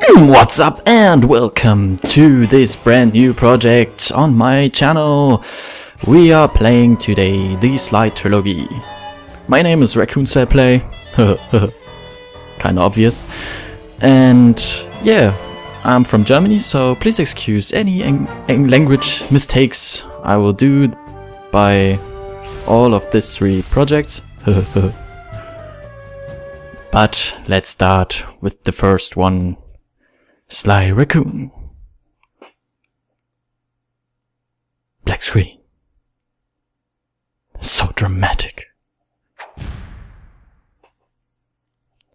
What's up and welcome to this brand new project on my channel. We are playing today the Sly trilogy. My name is Raccoon Play. Kinda obvious. And yeah, I'm from Germany, so please excuse any language mistakes I will do by all of these three projects. But let's start with the first one. Sly Raccoon. Black screen. So dramatic.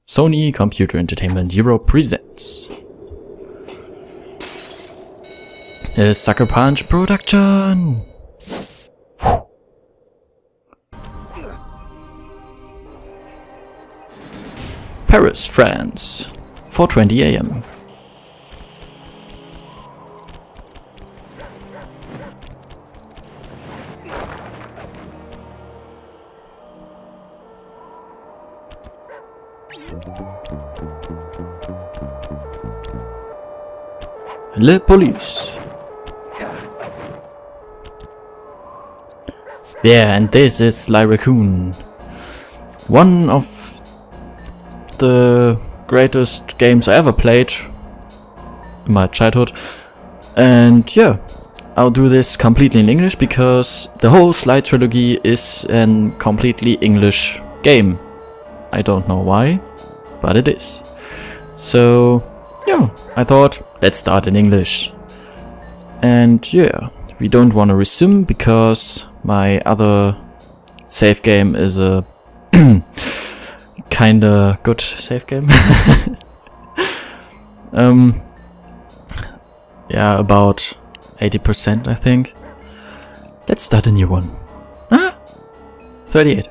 Sony Computer Entertainment Europe presents a Sucker Punch production. Paris, France, 4:20 AM. Le police. Yeah, and this is Sly Raccoon. One of the greatest games I ever played in my childhood. And yeah, I'll do this completely in English because the whole Sly trilogy is a completely English game. I don't know why, but it is. So yeah, I thought let's start in English. And yeah, we don't want to resume because my other save game is a kinda good save game. Yeah, about 80% I think. Let's start a new one. 38.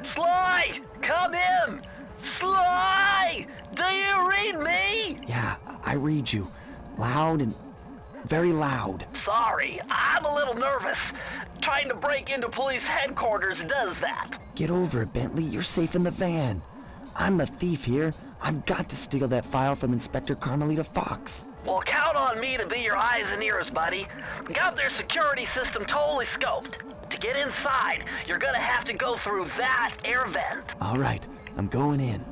Sly! Come in! Sly! Do you read me? Yeah, I read you. Loud and very loud. Sorry, I'm a little nervous. Trying to break into police headquarters does that. Get over it, Bentley. You're safe in the van. I'm the thief here. I've got to steal that file from Inspector Carmelita Fox. Well, count on me to be your eyes and ears, buddy. Got their security system totally scoped. To get inside, you're gonna have to go through that air vent. All right, I'm going in.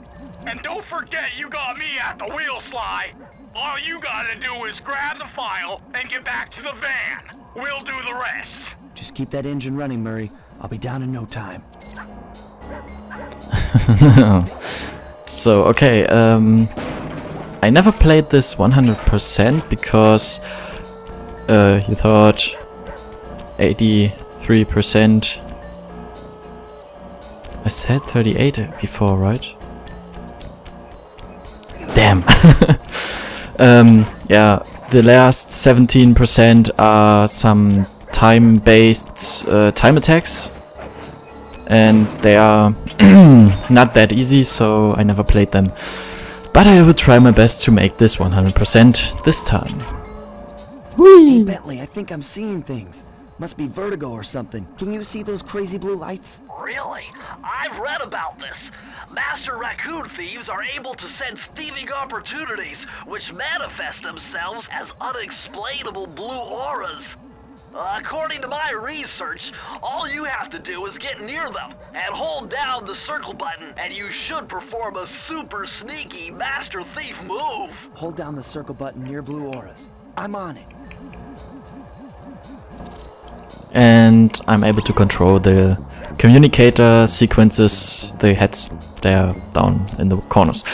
And don't forget you got me at the wheel, Sly. All you gotta do is grab the file and get back to the van. We'll do the rest. Just keep that engine running, Murray. I'll be down in no time. So, okay, I never played this 100% because you thought 83%. I said 38 before, right? Damn. Yeah, the last 17% are some time-based time attacks, and they are not that easy, so I never played them. But I will try my best to make this 100% this time. Hey, Bentley, I think I'm seeing things. Must be vertigo or something. Can you see those crazy blue lights? Really? I've read about this. Master raccoon thieves are able to sense thieving opportunities, which manifest themselves as unexplainable blue auras. According to my research, all you have to do is get near them and hold down the circle button, and you should perform a super sneaky master thief move. Hold down the circle button near blue auras. I'm on it. And I'm able to control the communicator sequences, the heads there down in the corners.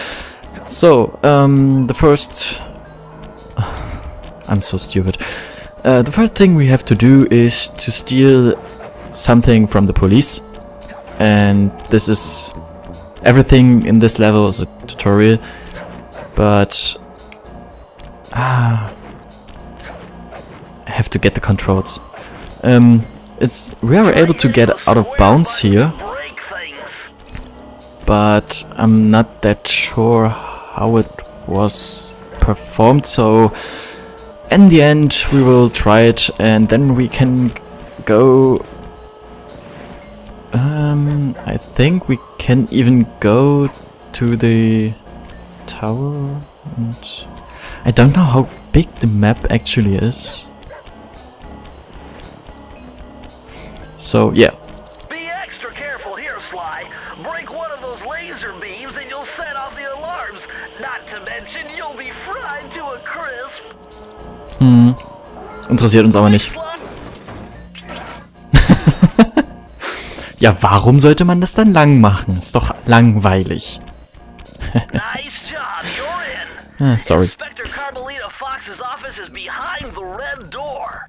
So, the first... I'm so stupid. The first thing we have to do is to steal something from the police. And this is... everything in this level is a tutorial. But... I have to get the controls. We are able to get out of bounds here, but I'm not that sure how it was performed, so in the end we will try it and then we can go I think we can even go to the tower, and I don't know how big the map actually is. So yeah. Be extra careful here, Sly. Break one of those laser beams and you'll set off the alarms. Not to mention you'll be fried to a crisp. Interessiert uns aber nicht. Sly? Ja, warum sollte man das dann lang machen? Ist doch langweilig. Nice job, you're in. Sorry. Inspector Carmelita Fox's office is behind the red door.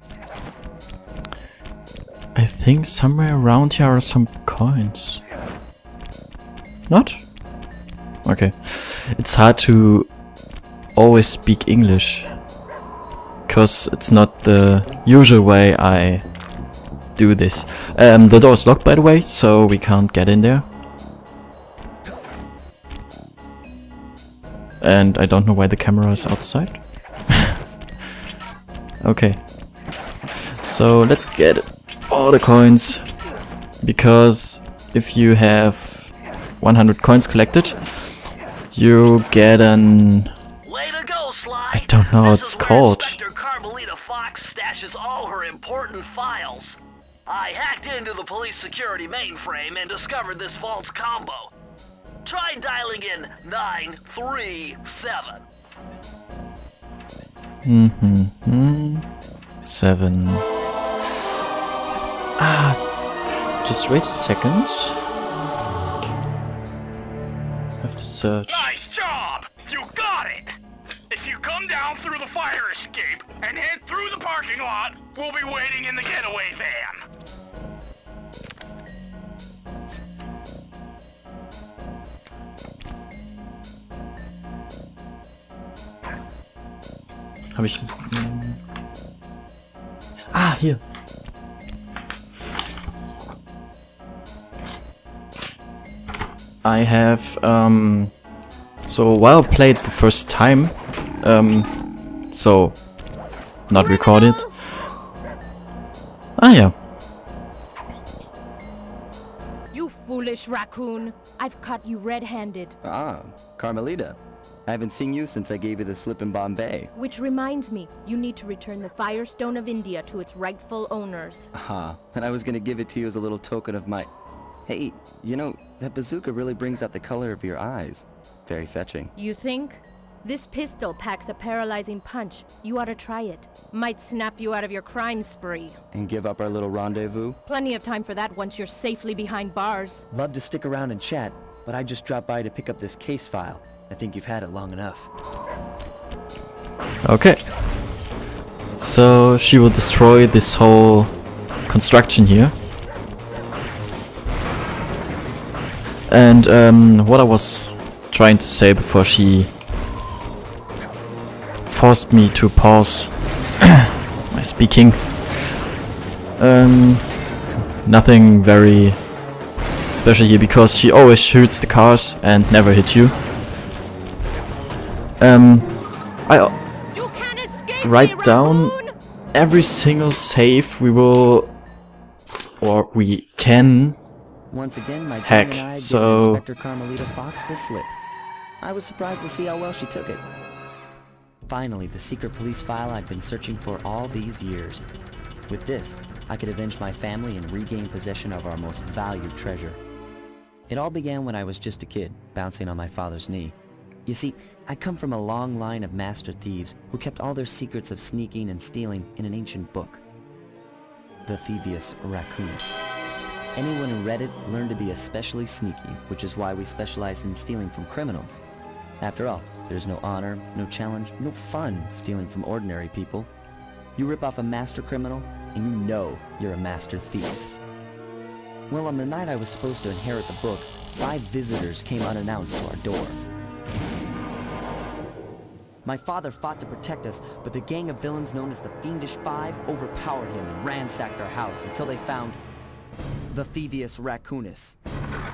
I think somewhere around here are some coins. Not? Okay. It's hard to always speak English, because it's not the usual way I do this. The door is locked, by the way, so we can't get in there. And I don't know why the camera is outside. Okay. So let's get all the coins, because if you have 100 coins collected, you get an... Way to go, Sly. I don't know what it's This is where called. Inspector Carmelita Fox stashes all her important files. I hacked into the police security mainframe and discovered this vault's combo. Try dialing in 937. 7. Just wait a second. Have to search. Nice job! You got it! If you come down through the fire escape and head through the parking lot, we'll be waiting in the getaway van. Habe ich... hier. I have, so while I played the first time, so not recorded. Yeah. You foolish raccoon. I've caught you red-handed. Ah, Carmelita. I haven't seen you since I gave you the slip in Bombay. Which reminds me, you need to return the Firestone of India to its rightful owners. And I was gonna give it to you as a little token of my... Hey, you know, that bazooka really brings out the color of your eyes. Very fetching. You think? This pistol packs a paralyzing punch. You ought to try it. Might snap you out of your crime spree. And give up our little rendezvous? Plenty of time for that once you're safely behind bars. Love to stick around and chat, but I just dropped by to pick up this case file. I think you've had it long enough. Okay. So she will destroy this whole construction here. And what I was trying to say before she forced me to pause my speaking. Nothing very special here, because she always shoots the cars and never hits you. You can't escape write me, down raccoon! every single save we will, or we can. Once again, my Heck, team and I gave so- Inspector Carmelita Fox the slip. I was surprised to see how well she took it. Finally, the secret police file I'd been searching for all these years. With this, I could avenge my family and regain possession of our most valued treasure. It all began when I was just a kid, bouncing on my father's knee. You see, I come from a long line of master thieves who kept all their secrets of sneaking and stealing in an ancient book. The Thievius Raccoonus. Anyone who read it learned to be especially sneaky, which is why we specialize in stealing from criminals. After all, there's no honor, no challenge, no fun stealing from ordinary people. You rip off a master criminal, and you know you're a master thief. Well, on the night I was supposed to inherit the book, 5 visitors came unannounced to our door. My father fought to protect us, but the gang of villains known as the Fiendish Five overpowered him and ransacked our house until they found the Thievius Raccoonus.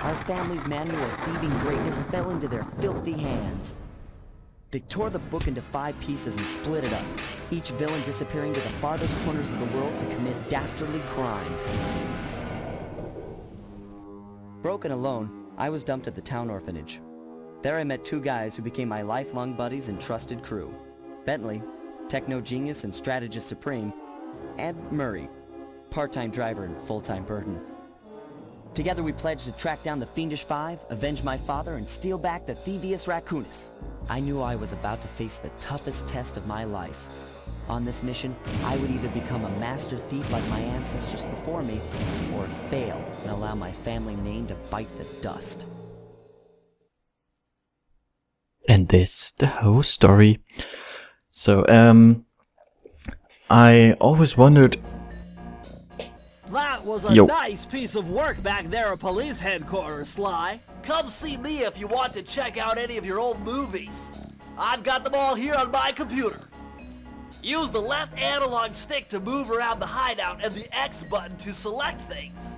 Our family's manual of thieving greatness fell into their filthy hands. They tore the book into 5 pieces and split it up, each villain disappearing to the farthest corners of the world to commit dastardly crimes. Broken alone, I was dumped at the town orphanage. There I met two guys who became my lifelong buddies and trusted crew. Bentley, techno genius and strategist supreme, and Murray, part-time driver and full-time burden. Together we pledged to track down the Fiendish Five, avenge my father, and steal back the thievius Raccoonus. I knew I was about to face the toughest test of my life. On this mission, I would either become a master thief like my ancestors before me, or fail and allow my family name to bite the dust. And this the whole story. So, I always wondered. That was a nice piece of work back there at police headquarters, Sly. Come see me if you want to check out any of your old movies. I've got them all here on my computer. Use the left analog stick to move around the hideout and the X button to select things.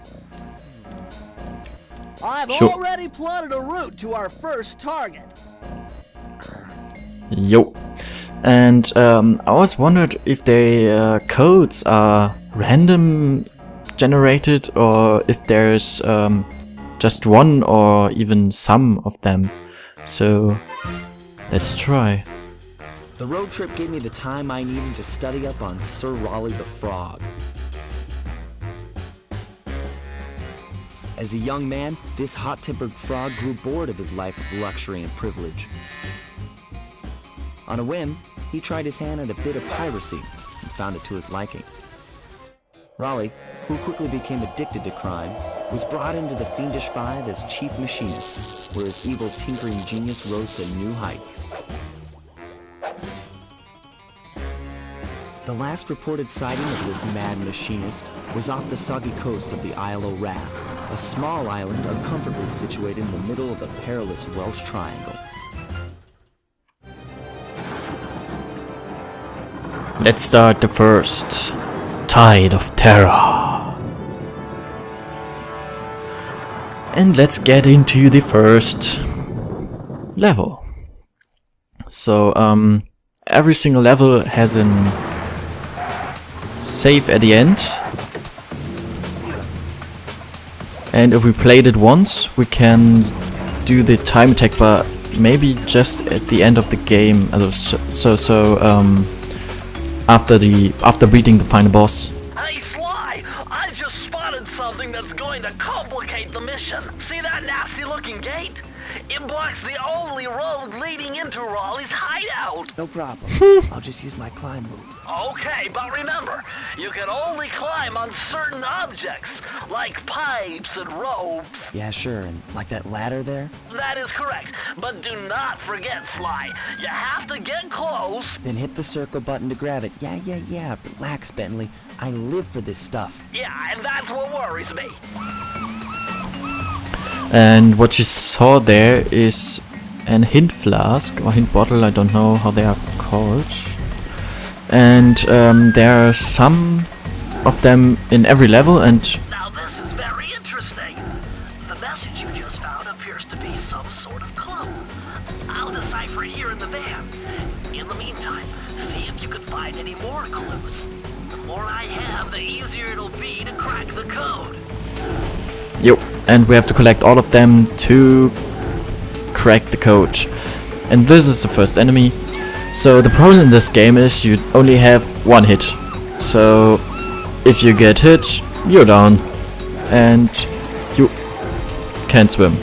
I've already plotted a route to our first target. Yo. And I always wondered if the codes are random generated or if there's just one or even some of them. So let's try. The road trip gave me the time I needed to study up on Sir Raleigh the Frog. As a young man, this hot-tempered frog grew bored of his life of luxury and privilege. On a whim, he tried his hand at a bit of piracy and found it to his liking. Raleigh, who quickly became addicted to crime, was brought into the Fiendish Five as chief machinist, where his evil tinkering genius rose to new heights. The last reported sighting of this mad machinist was off the soggy coast of the Isle o' Wrath, a small island uncomfortably situated in the middle of the perilous Welsh Triangle. Let's start the first Tide of Terror. And let's get into the first level. So, every single level has an save at the end. And if we played it once, we can do the time attack, but maybe just at the end of the game. After beating the final boss. Hey Sly, I just spotted something that's going to complicate the mission. See that nasty looking gate? It blocks the only road leading into Raleigh's hideout. No problem. I'll just use my climb move. Okay, but remember, you can only climb on certain objects, like pipes and ropes. Yeah, sure, and like that ladder there? That is correct, but do not forget, Sly. You have to get close. Then hit the circle button to grab it. Yeah. Relax, Bentley. I live for this stuff. Yeah, and that's what worries me. And what you saw there is an hint flask or hint bottle, I don't know how they are called. And there are some of them in every level, and Now this is very interesting. The message you just found appears to be some sort of clue. I'll decipher it here in the van. In the meantime, see if you can find any more clues. The more I have, the easier it'll be to crack the code. and we have to collect all of them to crack the code. And this is the first enemy. So the problem in this game is you only have one hit. So if you get hit, you're down and you can't swim.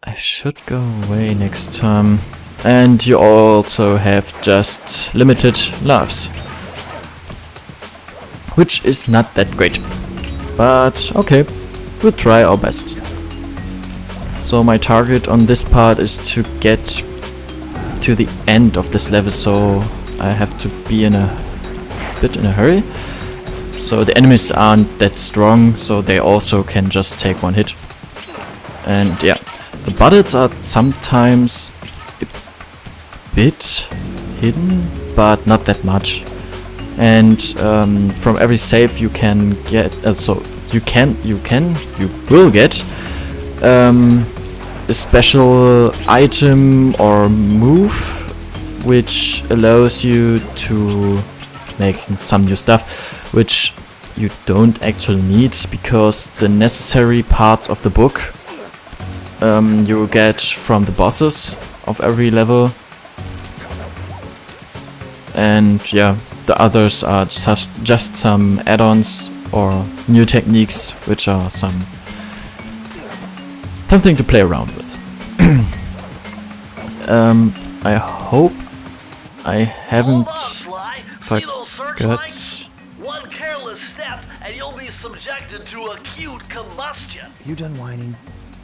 I should go away next time. And you also have just limited lives, which is not that great. But okay, we'll try our best. So my target on this part is to get to the end of this level, so I have to be in a bit in a hurry. So the enemies aren't that strong, so they also can just take one hit. And yeah, the bullets are sometimes a bit hidden, but not that much. And from every save you can get, you will get a special item or move which allows you to make some new stuff, which you don't actually need, because the necessary parts of the book you get from the bosses of every level, and yeah, the others are just some add-ons or new techniques, which are something to play around with. I hope I haven't Hold on, Sly. See those searchlights? forgot. One careless step and you'll be subjected to acute combustion. You done whining?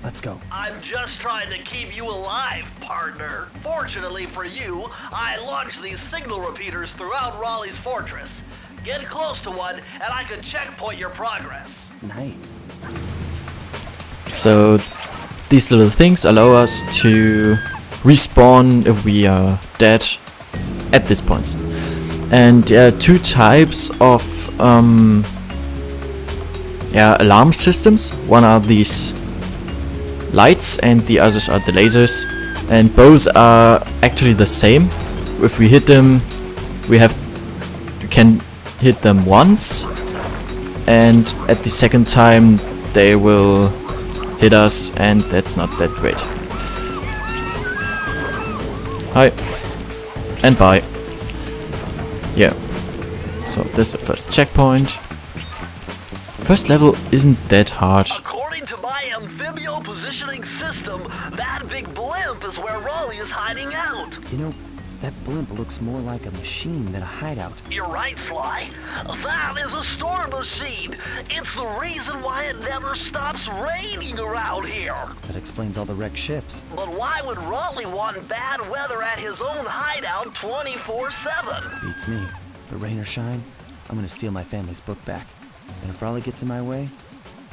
Let's go. I'm just trying to keep you alive, partner. Fortunately for you, I launched these signal repeaters throughout Raleigh's fortress. Get close to one and I can checkpoint your progress. Nice. So these little things allow us to respawn if we are dead at these points. And two types of alarm systems. One are these lights and the others are the lasers, and both are actually the same. If we hit them, we can hit them once, and at the second time they will hit us, and that's not that great. Hi and bye. Yeah, so this is the first checkpoint. First level isn't that hard. According to my amphibio positioning system, that big blimp is where Raleigh is hiding out. You know, that blimp looks more like a machine than a hideout. You're right, Sly. That is a storm machine. It's the reason why it never stops raining around here. That explains all the wrecked ships. But why would Raleigh want bad weather at his own hideout 24/7? Beats me. But rain or shine, I'm gonna steal my family's book back. And if Raleigh gets in my way,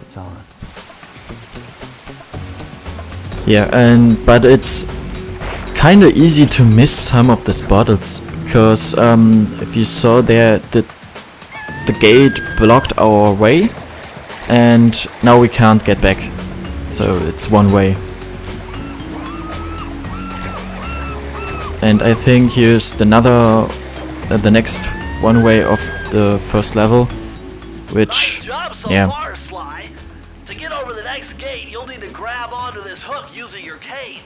it's on. Yeah, but it's kinda easy to miss some of these bottles, because if you saw there, the gate blocked our way, and now we can't get back. So it's one way. And I think here's the next one way of the first level, which, Nice job so yeah. far, Sly. To get over the next gate, you'll need to grab onto this hook using your cane.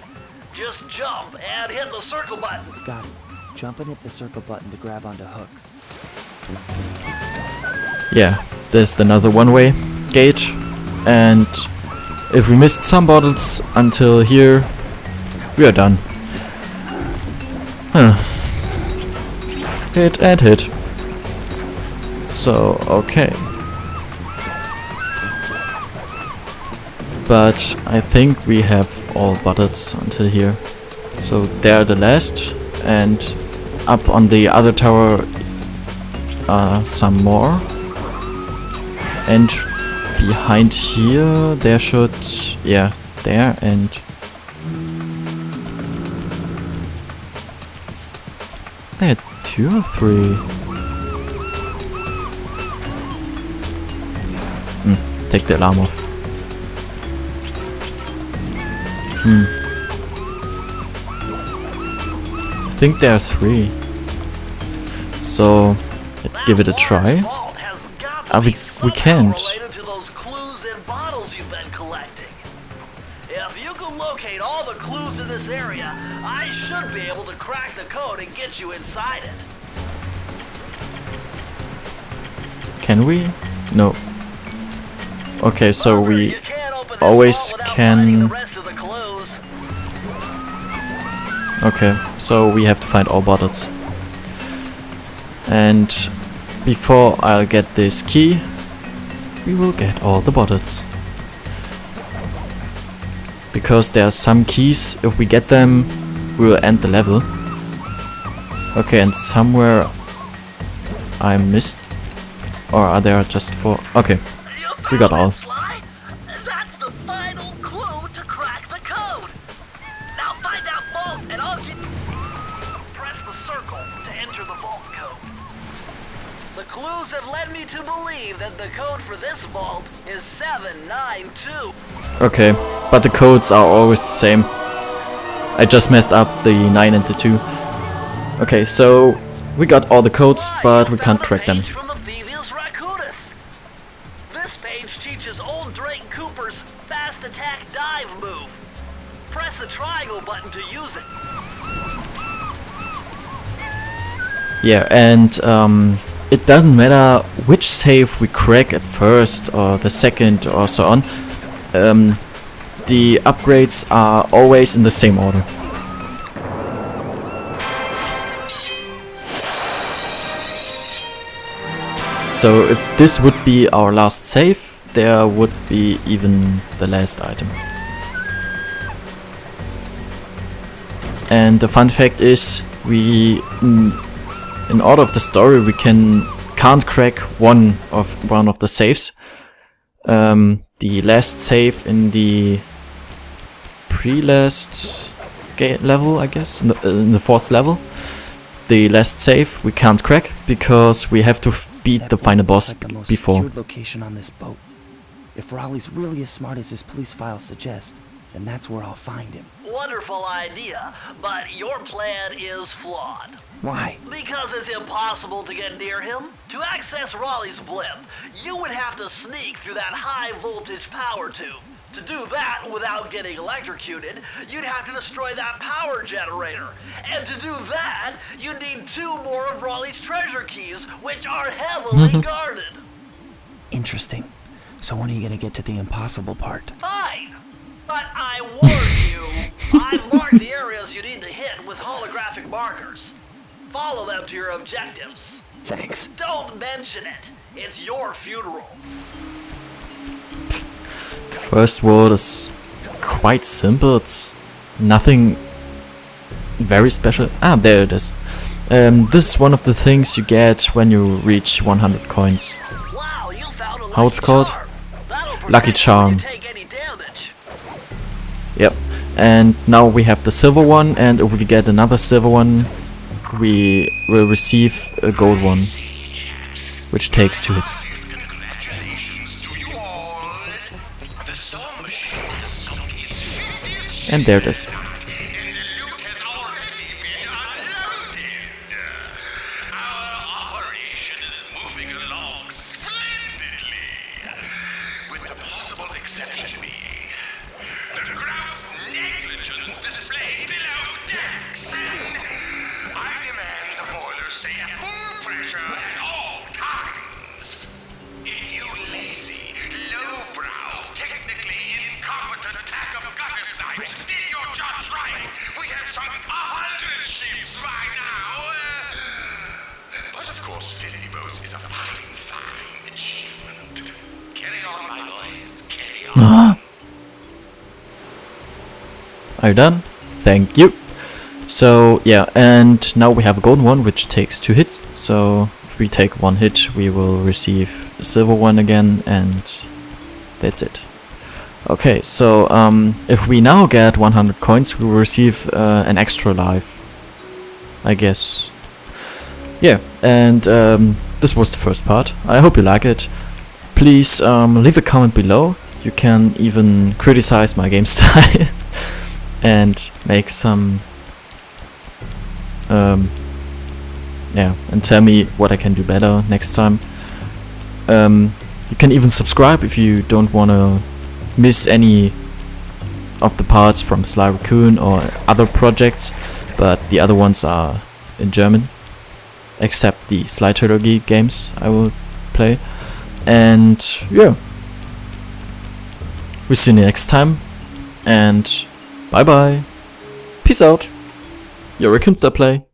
Just jump and hit the circle button. Got it. Jump and hit the circle button to grab onto hooks. Yeah, there's another one-way gate, and if we missed some bottles until here, we are done. Hit and hit. So, okay. But I think we have all bottles until here. So they're the last, and up on the other tower some more. And behind here there should, yeah, there, and there are 2 or 3. Take the alarm off. I think there are 3. So let's give it a try. We can't. Related to those clues and bottles you've been collecting. If you can locate all the clues in this area, I should be able to crack the code and get you inside it. Can we? No. Okay, so we You can't open this always vault without finding the can. rest of the clues. Okay, so we have to find all bottles. And before I'll get this key, we will get all the bottles. Because there are some keys, if we get them, we will end the level. Okay, and somewhere I missed. Or are there just 4? Okay, we got all. Sly. That's the final clue to crack the code. Now find that vault and I'll get... Press the circle to enter the vault code. The clues have led me to believe that the code for this vault is 792. Okay, but the codes are always the same. I just messed up the 9 and the 2. Okay, so we got all the codes, but we can't track them. From the Thievius Raccoonus. move. Press the triangle button to use it. Yeah, and it doesn't matter which save we crack at first or the second or so on. The upgrades are always in the same order. So if this would be our last save, there would be even the last item. And the fun fact is, we in order of the story we can't crack one of the saves. The last save in the pre-last level, I guess, in the 4th level. The last save we can't crack because we have to beat the final boss Like the most before. secured location on this boat. If Raleigh's really as smart as his police files suggest, then that's where I'll find him. Wonderful idea, but your plan is flawed. Why? Because it's impossible to get near him. To access Raleigh's blimp, you would have to sneak through that high voltage power tube. To do that without getting electrocuted, you'd have to destroy that power generator. And to do that, you need 2 more of Raleigh's treasure keys, which are heavily guarded. Interesting. So when are you gonna get to the impossible part? Fine, but I warn you, I've marked the areas you need to hit with holographic markers. Follow them to your objectives. Thanks. Don't mention it. It's your funeral. The first world is quite simple. It's nothing very special. Ah, there it is. This is one of the things you get when you reach 100 coins. Wow, you found a How it's called? That'll Lucky protect you charm. when you take any damage. Yep. And now we have the silver one, and if we get another silver one, we will receive a gold one, which takes 2 hits. Congratulations to you all. The Storm Machine has sunk its 50th And there it is. and the loot has already been unloaded. Our operation is moving along splendidly, with the possible exception being the grouse negligence displayed below decks. And I demand the boilers stay at full pressure at all times. If you lazy, lowbrow, technically incompetent pack of gutter snipes did your jobs right, we'd have some 100 ships by now. But of course, 50 boats is a fine, fine achievement. Carry on, my boys, carry on. Are you done? Thank you. So yeah, and now we have a golden one which takes 2 hits. So if we take 1 hit, we will receive a silver one again, and that's it. Okay, so if we now get 100 coins, we will receive an extra life, I guess. Yeah, and this was the first part. I hope you like it. Please leave a comment below. You can even criticize my game style and make some yeah, and tell me what I can do better next time. You can even subscribe if you don't want to miss any of the parts from Sly Raccoon or other projects, but the other ones are in German, except the Sly Trilogy games I will play. And yeah, we'll see you next time, and bye bye, peace out, your Raccoon Star Play.